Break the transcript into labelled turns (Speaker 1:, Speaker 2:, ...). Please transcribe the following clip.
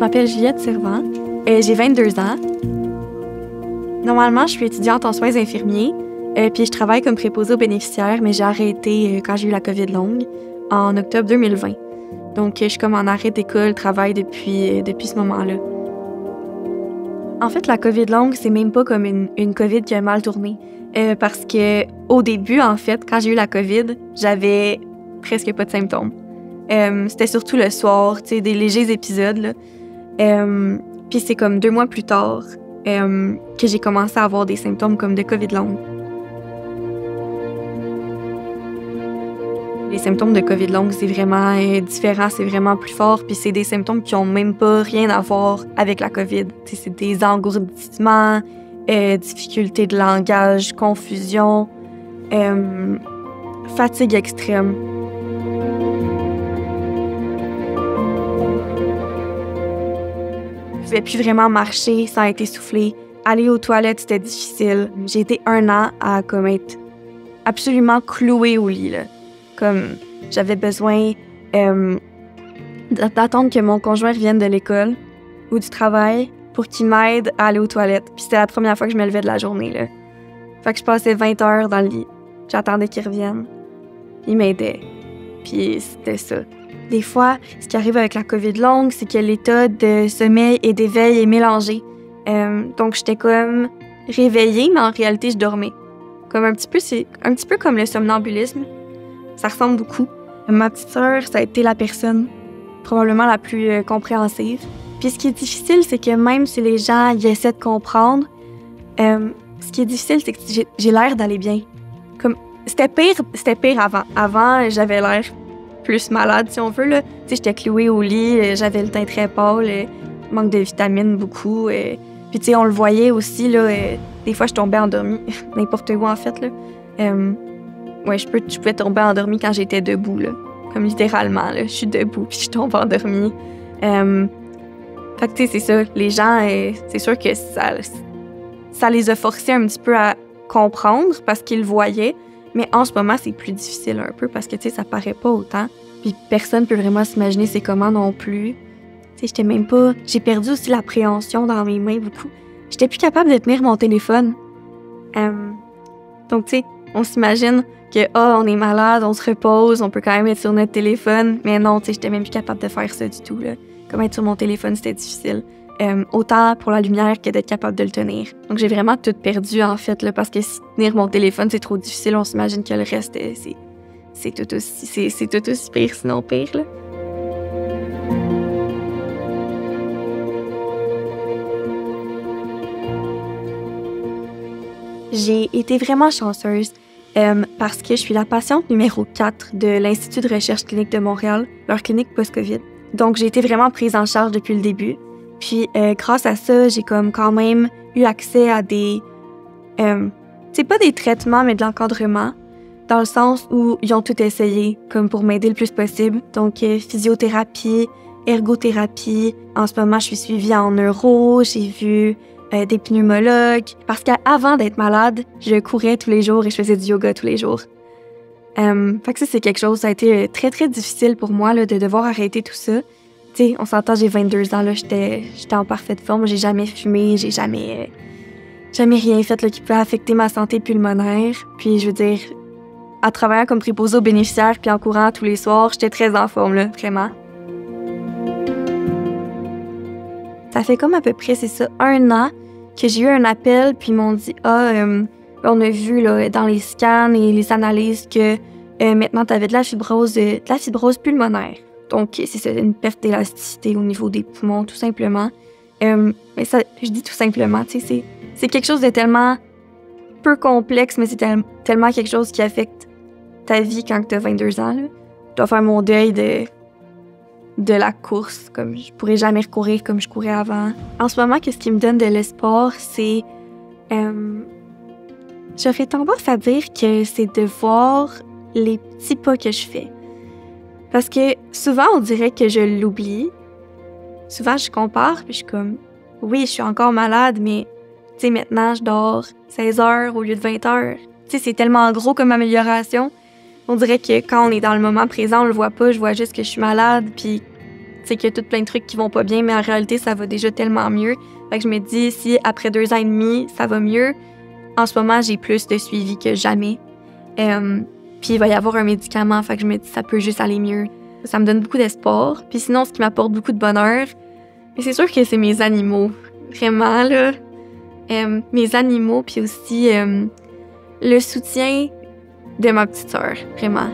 Speaker 1: m'appelle Juliette Servant. J'ai 22 ans. Normalement, je suis étudiante en soins infirmiers. Puis je travaille comme préposée aux bénéficiaires, mais j'ai arrêté quand j'ai eu la COVID longue, en octobre 2020. Donc, je suis comme en arrêt d'école, travail depuis ce moment-là. En fait, la COVID longue, c'est même pas comme une COVID qui a mal tourné. Parce que au début, en fait, quand j'ai eu la COVID, j'avais presque pas de symptômes. C'était surtout le soir, tu sais, des légers épisodes, là. Puis c'est comme 2 mois plus tard que j'ai commencé à avoir des symptômes comme de COVID longue. Les symptômes de COVID longue, c'est vraiment différent, c'est vraiment plus fort, puis c'est des symptômes qui ont même pas rien à voir avec la COVID. T'sais, c'est des engourdissements, difficultés de langage, confusion, fatigue extrême. Je pouvais plus vraiment marcher sans être essoufflée. Aller aux toilettes, c'était difficile. J'ai été 1 an à comme être absolument clouée au lit, là. Comme j'avais besoin d'attendre que mon conjoint revienne de l'école ou du travail pour qu'il m'aide à aller aux toilettes. Puis c'était la première fois que je me levais de la journée, là. Fait que je passais 20 heures dans le lit. J'attendais qu'il revienne. Il m'aidait. Puis c'était ça. Des fois, ce qui arrive avec la COVID longue, c'est que l'état de sommeil et d'éveil est mélangé. Donc j'étais comme réveillée, mais en réalité, je dormais. C'est un petit peu comme le somnambulisme. Ça ressemble beaucoup. Ma petite sœur, ça a été la personne probablement la plus compréhensive. Puis ce qui est difficile, c'est que même si les gens y essaient de comprendre, ce qui est difficile, c'est que j'ai l'air d'aller bien. Comme c'était pire avant. Avant, j'avais l'air plus malade, si on veut, là. Tu sais, j'étais clouée au lit, j'avais le teint très pâle, manque de vitamines beaucoup. Puis tu sais, on le voyait aussi, là. Des fois, je tombais endormie, n'importe où en fait, là. Ouais, je pouvais tomber endormie quand j'étais debout, là. Comme littéralement, là. Je suis debout puis je tombe endormie. Fait que, tu sais, c'est ça. Les gens, c'est sûr que ça les a forcés un petit peu à comprendre parce qu'ils le voyaient. Mais en ce moment, c'est plus difficile un peu parce que, tu sais, ça paraît pas autant. Puis personne peut vraiment s'imaginer c'est comment non plus. Tu sais, j'étais même pas... J'ai perdu aussi l'appréhension dans mes mains beaucoup. J'étais plus capable de tenir mon téléphone. Donc, tu sais, on s'imagine que, on est malade, on se repose, on peut quand même être sur notre téléphone. Mais non, tu sais, j'étais même plus capable de faire ça du tout, là. Comme être sur mon téléphone, c'était difficile. Autant pour la lumière que d'être capable de le tenir. Donc, j'ai vraiment tout perdu, en fait, là, parce que si tenir mon téléphone, c'est trop difficile, on s'imagine que le reste, c'est tout aussi pire, sinon pire, là. J'ai été vraiment chanceuse parce que je suis la patiente numéro 4 de l'Institut de recherche clinique de Montréal, leur clinique post-COVID. Donc, j'ai été vraiment prise en charge depuis le début. Puis, grâce à ça, j'ai comme quand même eu accès à des... c'est pas des traitements, mais de l'encadrement, dans le sens où ils ont tout essayé, comme pour m'aider le plus possible. Donc, physiothérapie, ergothérapie. En ce moment, je suis suivie en neuro, j'ai vu des pneumologues. Parce qu'avant d'être malade, je courais tous les jours et je faisais du yoga tous les jours. Fait que ça, c'est quelque chose, ça a été très, très difficile pour moi là, de devoir arrêter tout ça. Tu sais, on s'entend, j'ai 22 ans, là, j'étais en parfaite forme, j'ai jamais fumé, j'ai jamais rien fait là, qui pouvait affecter ma santé pulmonaire. Puis, je veux dire, à travailler comme préposée aux bénéficiaires puis en courant tous les soirs, j'étais très en forme, là, vraiment. Ça fait comme à peu près, c'est ça, 1 an que j'ai eu un appel, puis ils m'ont dit « on a vu là, dans les scans et les analyses que maintenant, tu avais de la fibrose pulmonaire. » Donc, c'est ça, une perte d'élasticité au niveau des poumons, tout simplement. Mais ça, je dis tout simplement, tu sais, c'est quelque chose de tellement peu complexe, mais c'est tellement quelque chose qui affecte ta vie quand tu as 22 ans. Là. Je dois faire mon deuil de la course, comme je pourrais jamais recourir comme je courais avant. En ce moment, ce qui me donne de l'espoir, c'est... j'aurais tendance à dire que c'est de voir les petits pas que je fais. Parce que souvent, on dirait que je l'oublie. Souvent, je compare, puis je suis comme... Oui, je suis encore malade, mais... Tu sais, maintenant, je dors 16 heures au lieu de 20 heures. Tu sais, c'est tellement gros comme amélioration. On dirait que quand on est dans le moment présent, on le voit pas. Je vois juste que je suis malade, puis... qu'il y a tout plein de trucs qui vont pas bien, mais en réalité, ça va déjà tellement mieux. Fait que je me dis, si après 2 ans et demi, ça va mieux, en ce moment, j'ai plus de suivi que jamais. Puis il va y avoir un médicament, fait que je me dis, ça peut juste aller mieux. Ça me donne beaucoup d'espoir. Puis sinon, ce qui m'apporte beaucoup de bonheur, mais c'est sûr que c'est mes animaux. Vraiment, là. Mes animaux, puis aussi le soutien de ma petite sœur, vraiment.